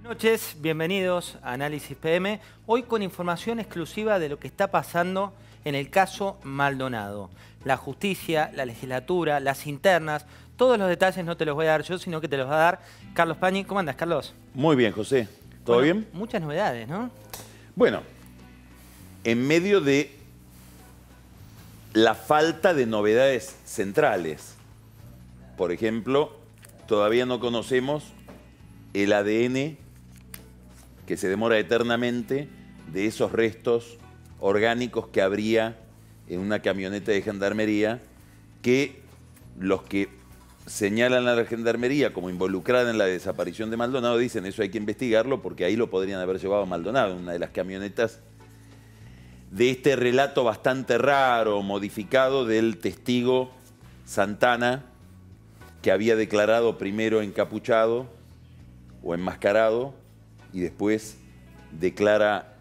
Buenas noches, bienvenidos a Análisis PM. Hoy con información exclusiva de lo que está pasando en el caso Maldonado. La justicia, la legislatura, las internas, todos los detalles no te los voy a dar yo, sino que te los va a dar Carlos Pañi. ¿Cómo andas, Carlos? Muy bien, José. ¿Todo bien? Muchas novedades, ¿no? Bueno, en medio de la falta de novedades centrales. Por ejemplo, todavía no conocemos el ADN que se demora eternamente de esos restos orgánicos que habría en una camioneta de gendarmería, que los que señalan a la gendarmería como involucrada en la desaparición de Maldonado dicen eso hay que investigarlo porque ahí lo podrían haber llevado a Maldonado, en una de las camionetas de este relato bastante raro, modificado del testigo Santana, que había declarado primero encapuchado o enmascarado y después declara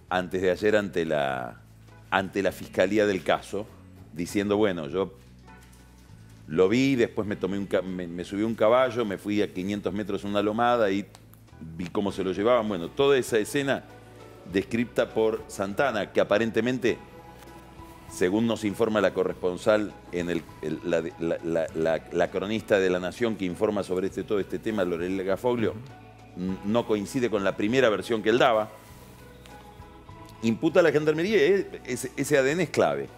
antes de ayer ante la fiscalía del caso, diciendo, bueno, yo lo vi, después me subí a un caballo, me fui a 500 metros en una lomada y vi cómo se lo llevaban. Bueno, toda esa escena descrita por Santana, que aparentemente, según nos informa la corresponsal, la cronista de La Nación que informa sobre todo este tema, Lorelei Gafoglio, no coincide con la primera versión que él daba. Imputa a la gendarmería, ese ADN es clave,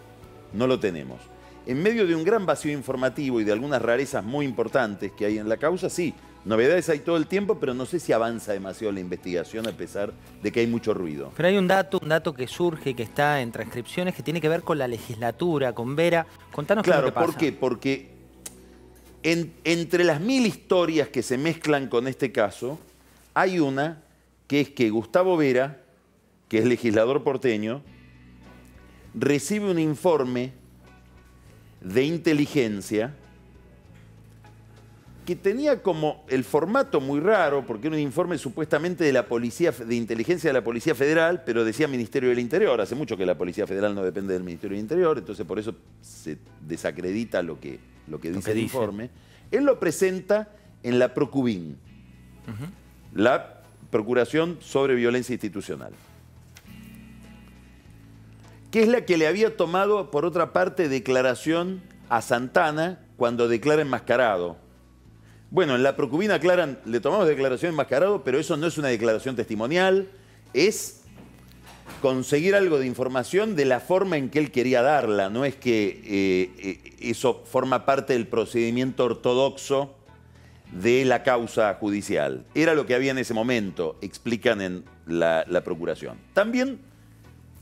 no lo tenemos. En medio de un gran vacío informativo y de algunas rarezas muy importantes que hay en la causa, sí, novedades hay todo el tiempo, pero no sé si avanza demasiado la investigación a pesar de que hay mucho ruido. Pero hay un dato que surge, que está en transcripciones, que tiene que ver con la legislatura, con Vera. Contanos qué es lo que pasa. ¿Por qué? Porque entre las 1000 historias que se mezclan con este caso, hay una que es que Gustavo Vera, que es legislador porteño, recibe un informe de inteligencia que tenía como el formato muy raro, porque era un informe supuestamente de la Policía de Inteligencia de la Policía Federal, pero decía Ministerio del Interior. Hace mucho que la Policía Federal no depende del Ministerio del Interior, entonces por eso se desacredita lo que dice el informe. Él lo presenta en la Procubin, la Procuración sobre Violencia Institucional, que es la que le había tomado, por otra parte, declaración a Santana cuando declara enmascarado. Bueno, en la Procubin aclaran, le tomamos declaración enmascarado, pero eso no es una declaración testimonial, es conseguir algo de información de la forma en que él quería darla. No es que eso forma parte del procedimiento ortodoxo de la causa judicial. Era lo que había en ese momento, explican en la Procuración. También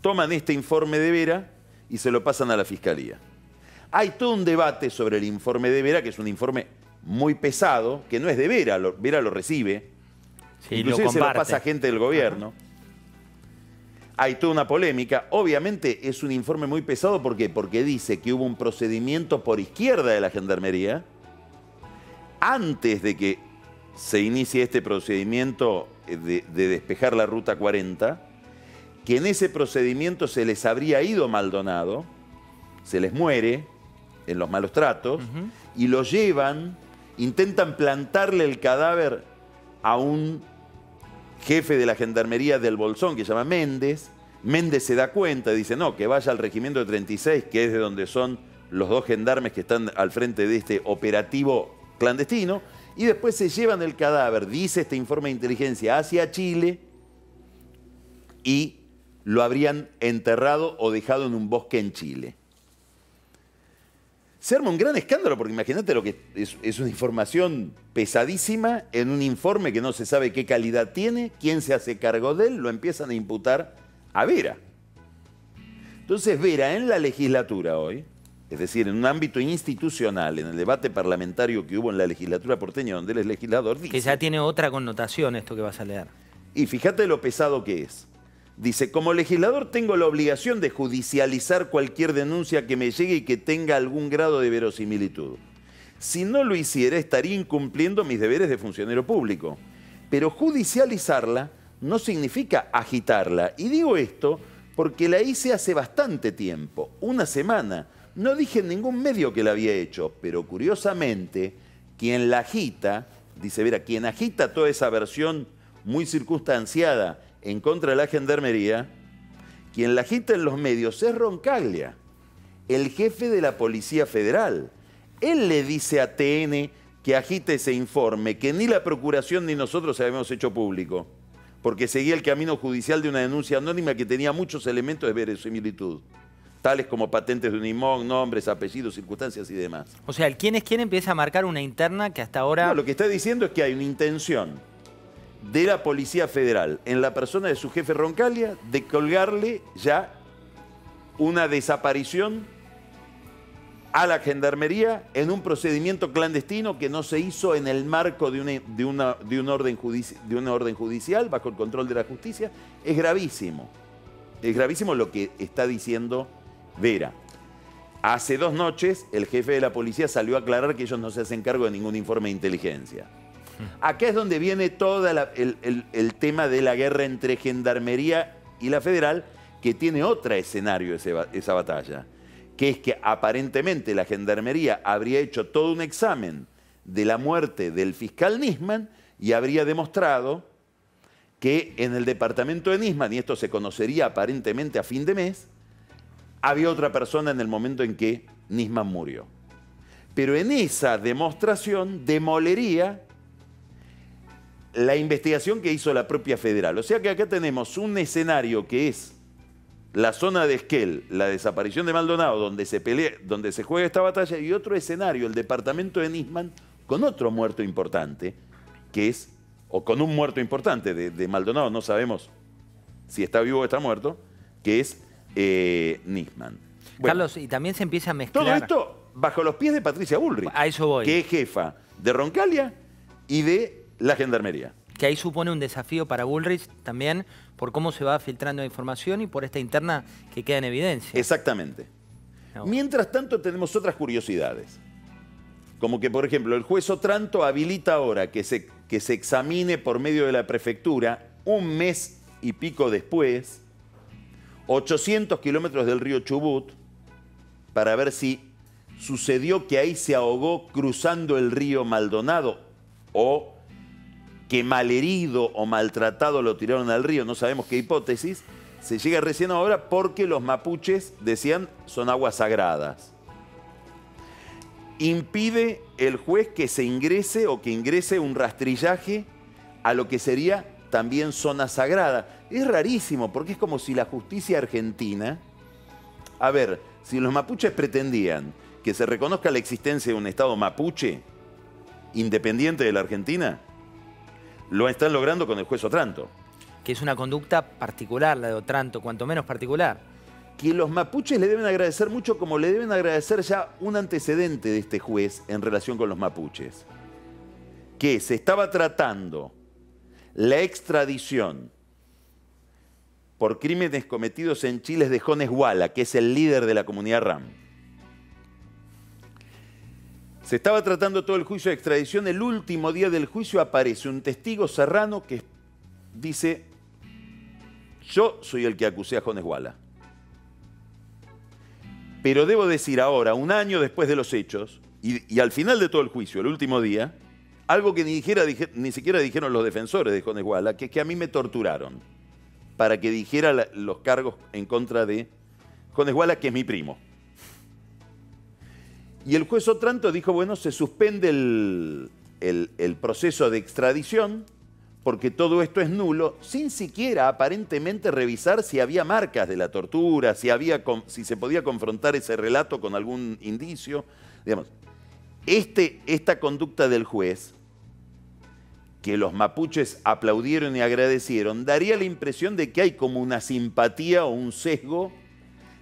toman este informe de Vera y se lo pasan a la Fiscalía. Hay todo un debate sobre el informe de Vera, que es un informe muy pesado, que no es de Vera, Vera lo recibe, sí, inclusive se lo pasa a gente del gobierno. Hay toda una polémica. Obviamente es un informe muy pesado, ¿por qué? Porque dice que hubo un procedimiento por izquierda de la Gendarmería, antes de que se inicie este procedimiento de despejar la Ruta 40, que en ese procedimiento se les habría ido Maldonado, se les muere en los malos tratos, y lo llevan, intentan plantarle el cadáver a un jefe de la Gendarmería del Bolsón que se llama Méndez. Méndez se da cuenta, dice, no, que vaya al regimiento de 36, que es de donde son los 2 gendarmes que están al frente de este operativo clandestino, y después se llevan el cadáver, dice este informe de inteligencia, hacia Chile, y lo habrían enterrado o dejado en un bosque en Chile. Se arma un gran escándalo, porque imagínate lo que es una información pesadísima en un informe que no se sabe qué calidad tiene, quién se hace cargo de él, lo empiezan a imputar a Vera. Entonces Vera en la legislatura hoy, es decir, en un ámbito institucional, en el debate parlamentario que hubo en la legislatura porteña, donde él es legislador, dice, que ya tiene otra connotación esto que vas a leer. Y fíjate lo pesado que es. Dice, como legislador tengo la obligación de judicializar cualquier denuncia que me llegue y que tenga algún grado de verosimilitud. Si no lo hiciera, estaría incumpliendo mis deberes de funcionario público. Pero judicializarla no significa agitarla. Y digo esto porque la hice hace bastante tiempo, una semana. No dije en ningún medio que la había hecho, pero curiosamente, quien la agita, dice Vera, quien agita toda esa versión muy circunstanciada en contra de la Gendarmería, quien la agita en los medios es Roncaglia, el jefe de la Policía Federal. Él le dice a TN que agite ese informe, que ni la Procuración ni nosotros habíamos hecho público, porque seguía el camino judicial de una denuncia anónima que tenía muchos elementos de verosimilitud, tales como patentes de Unimog, nombres, apellidos, circunstancias y demás. O sea, el quién es quién empieza a marcar una interna que hasta ahora... No, lo que está diciendo es que hay una intención de la Policía Federal, en la persona de su jefe Roncaglia, de colgarle ya una desaparición a la Gendarmería en un procedimiento clandestino que no se hizo en el marco de una orden judicial, bajo el control de la justicia. Es gravísimo. Es gravísimo lo que está diciendo Vera. Hace 2 noches el jefe de la policía salió a aclarar que ellos no se hacen cargo de ningún informe de inteligencia. Acá es donde viene todo el tema de la guerra entre Gendarmería y la Federal, que tiene otro escenario esa batalla, que es que aparentemente la Gendarmería habría hecho todo un examen de la muerte del fiscal Nisman y habría demostrado que en el departamento de Nisman, y esto se conocería aparentemente a fin de mes, había otra persona en el momento en que Nisman murió. Pero en esa demostración demolería la investigación que hizo la propia Federal. O sea que acá tenemos un escenario que es la zona de Esquel, la desaparición de Maldonado, donde se juega esta batalla, y otro escenario, el departamento de Nisman, con otro muerto importante, que es, o con un muerto importante de Maldonado, no sabemos si está vivo o está muerto, que es Nisman. Bueno, Carlos, y también se empieza a mezclar... todo esto bajo los pies de Patricia Bullrich, a eso voy, que es jefa de Roncaglia y de la Gendarmería. Que ahí supone un desafío para Bullrich también por cómo se va filtrando la información y por esta interna que queda en evidencia. Exactamente. No. Mientras tanto tenemos otras curiosidades. Como que, por ejemplo, el juez Otranto habilita ahora que se examine por medio de la prefectura, un mes y pico después, 800 kilómetros del río Chubut, para ver si sucedió que ahí se ahogó cruzando el río Maldonado o que malherido o maltratado lo tiraron al río, no sabemos qué hipótesis, se llega recién ahora porque los mapuches decían son aguas sagradas. Impide el juez que se ingrese o que ingrese un rastrillaje a lo que sería también zona sagrada. Es rarísimo porque es como si la justicia argentina... A ver, si los mapuches pretendían que se reconozca la existencia de un Estado mapuche independiente de la Argentina, lo están logrando con el juez Otranto. Que es una conducta particular, la de Otranto, cuanto menos particular. Que los mapuches le deben agradecer mucho, como le deben agradecer ya un antecedente de este juez en relación con los mapuches. Que se estaba tratando la extradición por crímenes cometidos en Chile de Jones Walla, que es el líder de la comunidad RAM. Se estaba tratando todo el juicio de extradición. El último día del juicio aparece un testigo serrano que dice: yo soy el que acusé a Jones Walla. Pero debo decir ahora, un año después de los hechos, y al final de todo el juicio, el último día, algo que ni siquiera dijeron los defensores de Jones Walla, que es que a mí me torturaron para que dijera los cargos en contra de Jones Walla, que es mi primo. Y el juez Otranto dijo, bueno, se suspende el proceso de extradición porque todo esto es nulo, sin siquiera aparentemente revisar si había marcas de la tortura, si se podía confrontar ese relato con algún indicio. Digamos, esta conducta del juez, que los mapuches aplaudieron y agradecieron, daría la impresión de que hay como una simpatía o un sesgo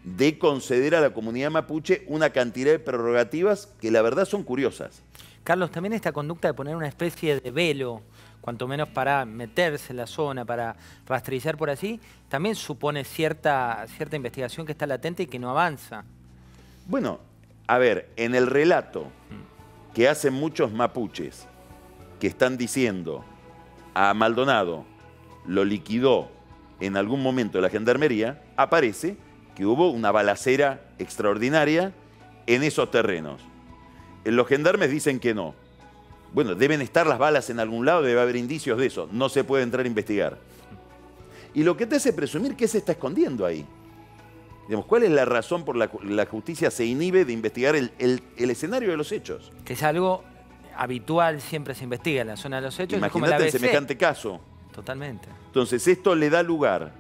de conceder a la comunidad mapuche una cantidad de prerrogativas que la verdad son curiosas. Carlos, también esta conducta de poner una especie de velo, cuanto menos para meterse en la zona, para rastrillar por así, también supone cierta investigación que está latente y que no avanza. Bueno, a ver, en el relato que hacen muchos mapuches que están diciendo a Maldonado lo liquidó en algún momento la Gendarmería, aparece que hubo una balacera extraordinaria en esos terrenos. Los gendarmes dicen que no. Bueno, deben estar las balas en algún lado, debe haber indicios de eso. No se puede entrar a investigar. Y lo que te hace presumir, ¿qué se está escondiendo ahí? Digamos, ¿cuál es la razón por la que la justicia se inhibe de investigar el escenario de los hechos? Que es algo habitual, siempre se investiga en la zona de los hechos. Imagínate en semejante caso. Totalmente. Entonces, esto le da lugar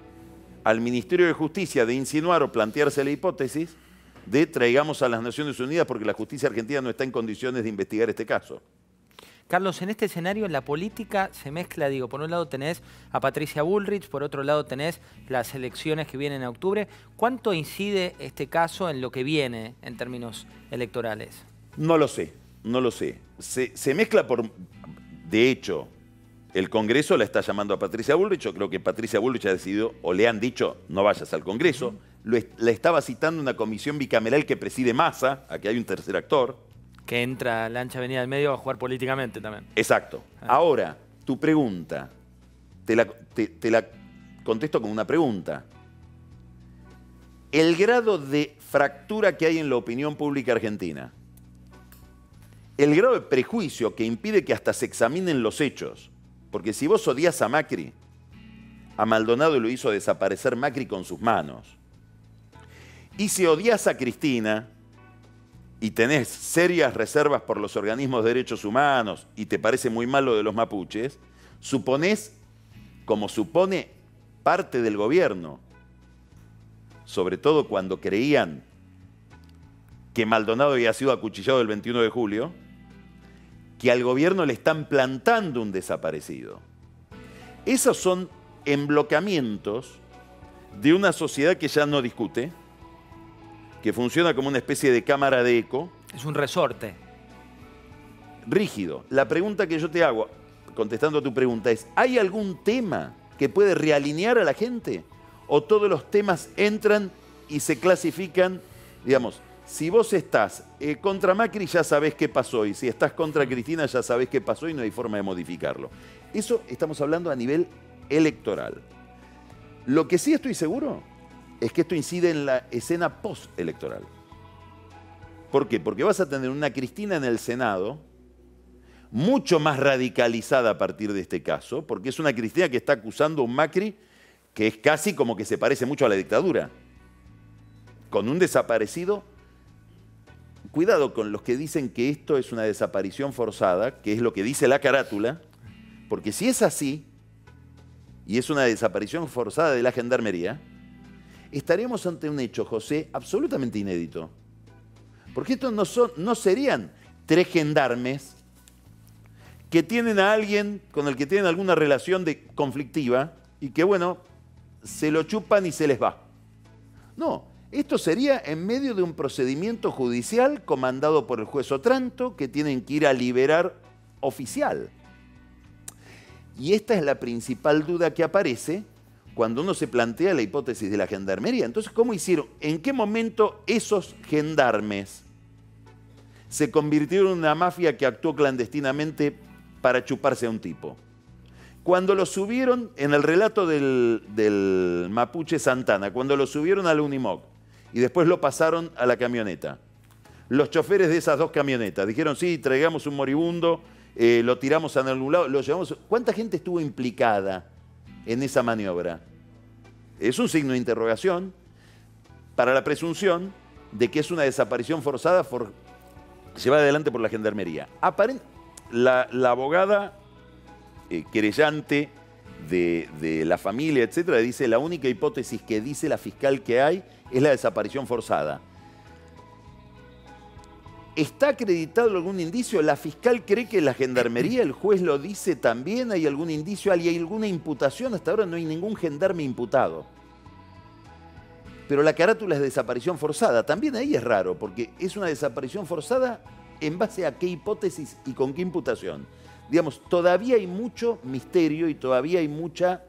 al Ministerio de Justicia de insinuar o plantearse la hipótesis de traigamos a las Naciones Unidas porque la justicia argentina no está en condiciones de investigar este caso. Carlos, en este escenario la política se mezcla, digo, por un lado tenés a Patricia Bullrich, por otro lado tenés las elecciones que vienen en octubre. ¿Cuánto incide este caso en lo que viene en términos electorales? No lo sé, no lo sé. Se mezcla por... De hecho, el Congreso la está llamando a Patricia Bullrich. Yo creo que Patricia Bullrich ha decidido, o le han dicho, no vayas al Congreso. La estaba citando una comisión bicameral que preside Massa, aquí hay un tercer actor. Que entra la ancha avenida del medio a jugar políticamente también. Exacto. Ahora, tu pregunta, te la contesto con una pregunta. El grado de fractura que hay en la opinión pública argentina, el grado de prejuicio que impide que hasta se examinen los hechos, porque si vos odias a Macri, a Maldonado lo hizo desaparecer Macri con sus manos, y si odias a Cristina y tenés serias reservas por los organismos de derechos humanos y te parece muy mal lo de los mapuches, suponés, como supone parte del gobierno, sobre todo cuando creían que Maldonado había sido acuchillado el 21 de julio, que al gobierno le están plantando un desaparecido. Esos son emblocamientos de una sociedad que ya no discute, que funciona como una especie de cámara de eco. Es un resorte. Rígido. La pregunta que yo te hago, contestando a tu pregunta, es, ¿hay algún tema que puede realinear a la gente? ¿O todos los temas entran y se clasifican, digamos, si vos estás contra Macri ya sabés qué pasó, y si estás contra Cristina ya sabés qué pasó y no hay forma de modificarlo? Eso estamos hablando a nivel electoral. Lo que sí estoy seguro es que esto incide en la escena postelectoral. ¿Por qué? Porque vas a tener una Cristina en el Senado mucho más radicalizada a partir de este caso, porque es una Cristina que está acusando a un Macri que es casi como que se parece mucho a la dictadura, con un desaparecido. Cuidado con los que dicen que esto es una desaparición forzada, que es lo que dice la carátula, porque si es así, y es una desaparición forzada de la Gendarmería, estaríamos ante un hecho, José, absolutamente inédito. Porque estos no serían 3 gendarmes que tienen a alguien con el que tienen alguna relación conflictiva y que, bueno, se lo chupan y se les va. No, esto sería en medio de un procedimiento judicial comandado por el juez Otranto que tienen que ir a liberar oficial. Y esta es la principal duda que aparece cuando uno se plantea la hipótesis de la gendarmería. Entonces, ¿cómo hicieron? ¿En qué momento esos gendarmes se convirtieron en una mafia que actuó clandestinamente para chuparse a un tipo? Cuando lo subieron, en el relato del mapuche Santana, cuando lo subieron al Unimog y después lo pasaron a la camioneta, los choferes de esas 2 camionetas dijeron, sí, traigamos un moribundo, lo tiramos a algún lado, lo llevamos. ¿Cuánta gente estuvo implicada en esa maniobra? Es un signo de interrogación para la presunción de que es una desaparición forzada llevada adelante por la Gendarmería. La abogada querellante de la familia, etcétera, dice la única hipótesis que dice la fiscal que hay es la desaparición forzada. ¿Está acreditado algún indicio? ¿La fiscal cree que la Gendarmería, el juez lo dice también? ¿Hay algún indicio? ¿Hay alguna imputación? Hasta ahora no hay ningún gendarme imputado. Pero la carátula es desaparición forzada. También ahí es raro, porque es una desaparición forzada en base a qué hipótesis y con qué imputación. Digamos, todavía hay mucho misterio y todavía hay mucha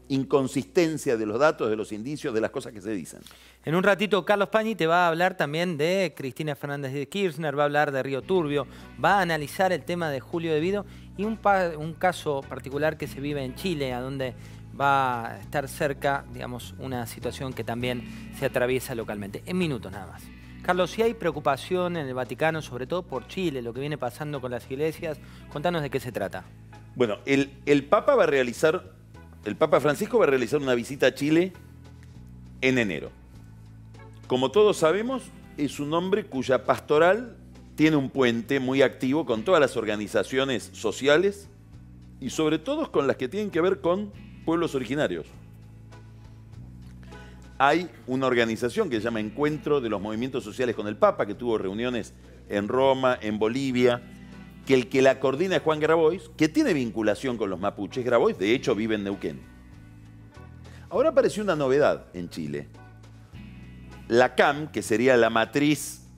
inconsistencia de los datos, de los indicios, de las cosas que se dicen. En un ratito Carlos Pañi te va a hablar también de Cristina Fernández de Kirchner, va a hablar de Río Turbio, va a analizar el tema de Julio De Vido y un caso particular que se vive en Chile, a donde va a estar cerca, digamos, una situación que también se atraviesa localmente. En minutos nada más. Carlos, si hay preocupación en el Vaticano, sobre todo por Chile, lo que viene pasando con las iglesias, contanos de qué se trata. Bueno, el Papa Francisco va a realizar una visita a Chile en enero. Como todos sabemos, es un hombre cuya pastoral tiene un puente muy activo con todas las organizaciones sociales y sobre todo con las que tienen que ver con pueblos originarios. Hay una organización que se llama Encuentro de los Movimientos Sociales con el Papa, que tuvo reuniones en Roma, en Bolivia, que el que la coordina es Juan Grabois, que tiene vinculación con los mapuches. Grabois, de hecho, vive en Neuquén. Ahora apareció una novedad en Chile. La CAM, que sería la matriz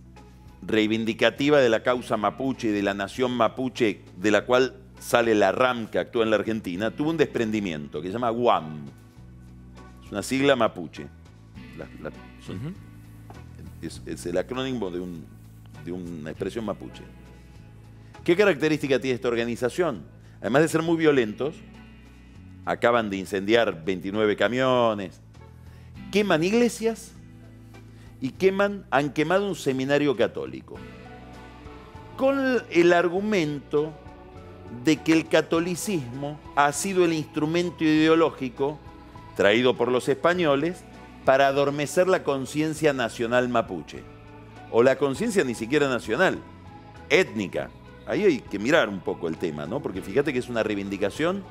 reivindicativa de la causa mapuche y de la nación mapuche, de la cual sale la RAM que actúa en la Argentina, tuvo un desprendimiento que se llama UAM. Es una sigla mapuche. Es el acrónimo de una expresión mapuche. ¿Qué característica tiene esta organización? Además de ser muy violentos, acaban de incendiar 29 camiones, queman iglesias y han quemado un seminario católico, con el argumento de que el catolicismo ha sido el instrumento ideológico traído por los españoles para adormecer la conciencia nacional mapuche. O la conciencia ni siquiera nacional, étnica. Ahí hay que mirar un poco el tema, ¿no? Porque fíjate que es una reivindicación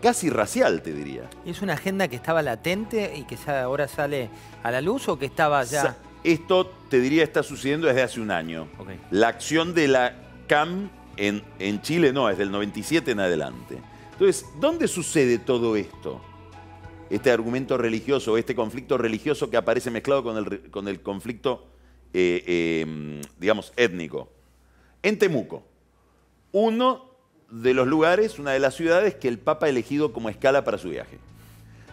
casi racial, te diría. ¿Es una agenda que estaba latente y que ahora sale a la luz o que estaba ya...? Esto, te diría, está sucediendo desde hace un año. Okay. La acción de la CAM en Chile no, es del 97 en adelante. Entonces, ¿dónde sucede todo esto? Este argumento religioso, este conflicto religioso que aparece mezclado con el conflicto, digamos, étnico. En Temuco, uno de los lugares, una de las ciudades que el Papa ha elegido como escala para su viaje.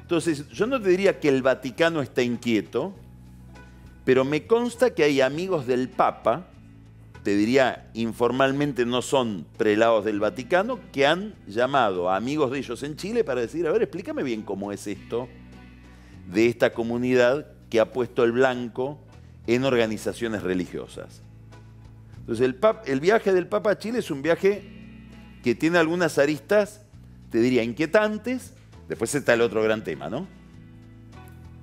Entonces, yo no te diría que el Vaticano está inquieto, pero me consta que hay amigos del Papa, te diría informalmente, no son prelados del Vaticano, que han llamado a amigos de ellos en Chile para decir, a ver, explícame bien cómo es esto de esta comunidad que ha puesto el blanco en organizaciones religiosas. Entonces el viaje del Papa a Chile es un viaje que tiene algunas aristas, te diría, inquietantes. Después está el otro gran tema, ¿no?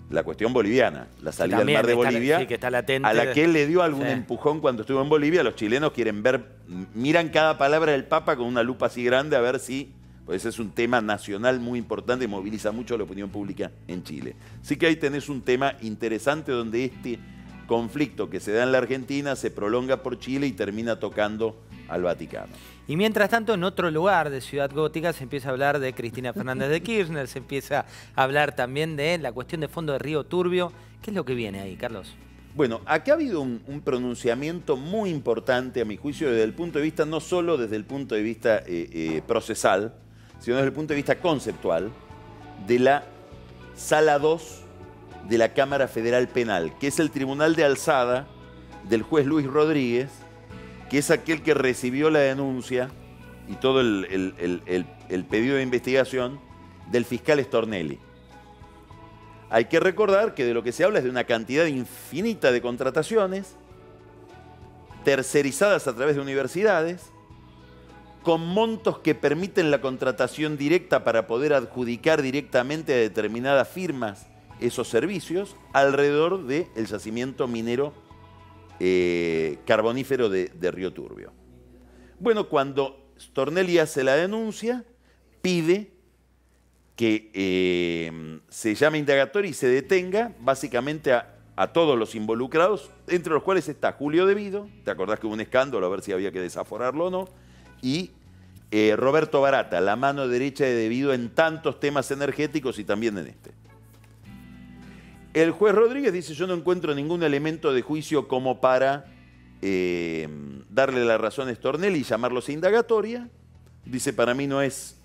La cuestión boliviana, la salida del mar de Bolivia, sí, que está latente, a la que él le dio algún empujón cuando estuvo en Bolivia. Los chilenos quieren ver, miran cada palabra del Papa con una lupa así grande a ver si, pues ese es un tema nacional muy importante y moviliza mucho a la opinión pública en Chile. Así que ahí tenés un tema interesante donde este conflicto que se da en la Argentina se prolonga por Chile y termina tocando al Vaticano. Y mientras tanto, en otro lugar de Ciudad Gótica se empieza a hablar de Cristina Fernández de Kirchner, se empieza a hablar también de la cuestión de fondo de Río Turbio. ¿Qué es lo que viene ahí, Carlos? Bueno, acá ha habido un pronunciamiento muy importante, a mi juicio, desde el punto de vista, no solo desde el punto de vista procesal, sino desde el punto de vista conceptual, de la Sala 2 de la Cámara Federal Penal, que es el tribunal de alzada del juez Luis Rodríguez, que es aquel que recibió la denuncia y todo el pedido de investigación del fiscal Stornelli. Hay que recordar que de lo que se habla es de una cantidad infinita de contrataciones tercerizadas a través de universidades, con montos que permiten la contratación directa para poder adjudicar directamente a determinadas firmas esos servicios alrededor del yacimiento minero carbonífero de Río Turbio. Bueno, cuando Stornelli hace la denuncia, pide que se llame indagatoria y se detenga básicamente a todos los involucrados, entre los cuales está Julio De Vido, te acordás que hubo un escándalo a ver si había que desaforarlo o no, y Roberto Barata, la mano derecha de De Vido en tantos temas energéticos y también en este. El juez Rodríguez dice, yo no encuentro ningún elemento de juicio como para darle la razón a Stornelli y llamarlos a indagatoria. Dice, para mí no es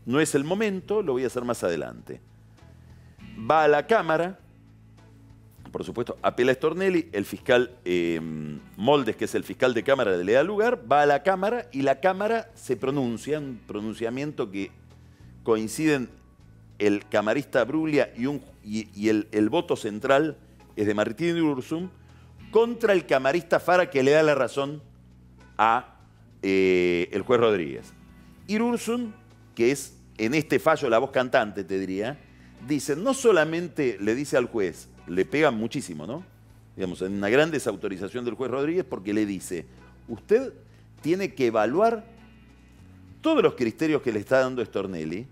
el momento, lo voy a hacer más adelante. Va a la Cámara, por supuesto, apela a Stornelli, el fiscal Moldes, que es el fiscal de Cámara, le da lugar, va a la Cámara y la Cámara se pronuncia, un pronunciamiento que coinciden el camarista Bruglia y el voto central es de Martín Ursum, contra el camarista Fara, que le da la razón a el juez Rodríguez. Irursun, que es en este fallo la voz cantante, te diría, dice, no solamente le dice al juez, le pega muchísimo, ¿no? Digamos, en una gran desautorización del juez Rodríguez, porque le dice, usted tiene que evaluar todos los criterios que le está dando Stornelli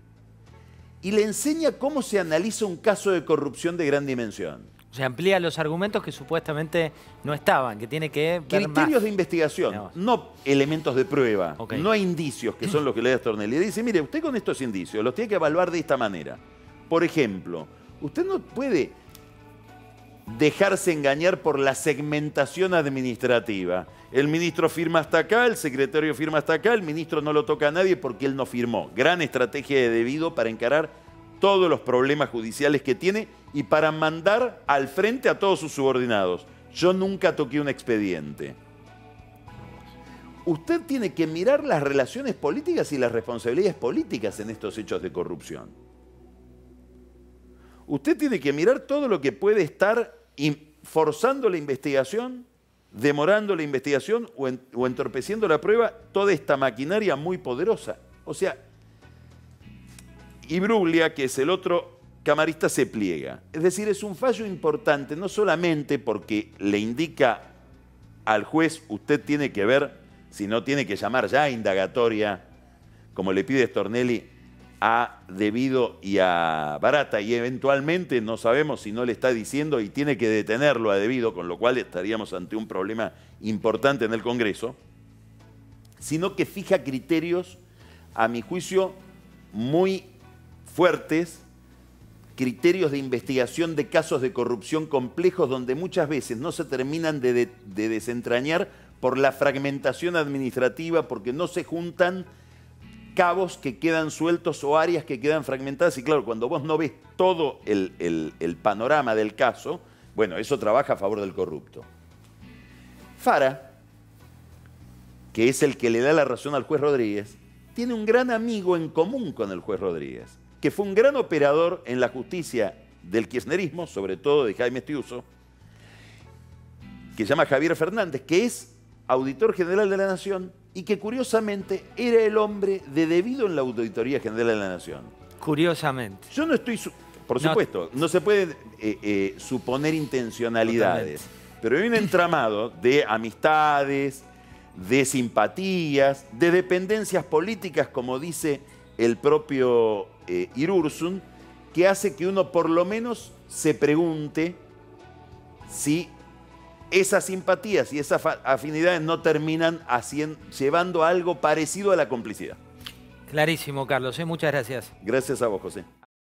y le enseña cómo se analiza un caso de corrupción de gran dimensión. O sea, amplía los argumentos que supuestamente no estaban, que tiene que ver Criterios más de investigación, no elementos de prueba, no indicios, que son los que le da Stornelli. Le dice, mire, usted con estos indicios los tiene que evaluar de esta manera. Por ejemplo, usted no puede dejarse engañar por la segmentación administrativa. El ministro firma hasta acá, el secretario firma hasta acá, el ministro no lo toca a nadie porque él no firmó. Gran estrategia de Devido para encarar todos los problemas judiciales que tiene y para mandar al frente a todos sus subordinados. Yo nunca toqué un expediente. Usted tiene que mirar las relaciones políticas y las responsabilidades políticas en estos hechos de corrupción. Usted tiene que mirar todo lo que puede estar forzando la investigación, demorando la investigación o entorpeciendo la prueba, toda esta maquinaria muy poderosa. O sea, Imbruglia, que es el otro camarista, se pliega. Es decir, es un fallo importante, no solamente porque le indica al juez, usted tiene que ver, si no tiene que llamar ya a indagatoria, como le pide Stornelli, a Devido y a Barata, y eventualmente no sabemos si no le está diciendo y tiene que detenerlo a Devido, con lo cual estaríamos ante un problema importante en el Congreso, sino que fija criterios, a mi juicio, muy fuertes, criterios de investigación de casos de corrupción complejos donde muchas veces no se terminan de desentrañar por la fragmentación administrativa, porque no se juntan cabos que quedan sueltos o áreas que quedan fragmentadas. Y claro, cuando vos no ves todo el panorama del caso, bueno, eso trabaja a favor del corrupto. Fara, que es el que le da la razón al juez Rodríguez, tiene un gran amigo en común con el juez Rodríguez, que fue un gran operador en la justicia del kirchnerismo, sobre todo de Jaime Estiuso, que se llama Javier Fernández, que es auditor general de la Nación y que curiosamente era el hombre de Devido en la Auditoría General de la Nación. Curiosamente. Yo no estoy, por supuesto, no se puede suponer intencionalidades, pero hay un entramado de amistades, de simpatías, de dependencias políticas, como dice el propio Irursun, que hace que uno por lo menos se pregunte si esas simpatías y esas afinidades no terminan llevando a algo parecido a la complicidad. Clarísimo, Carlos. Muchas gracias. Gracias a vos, José.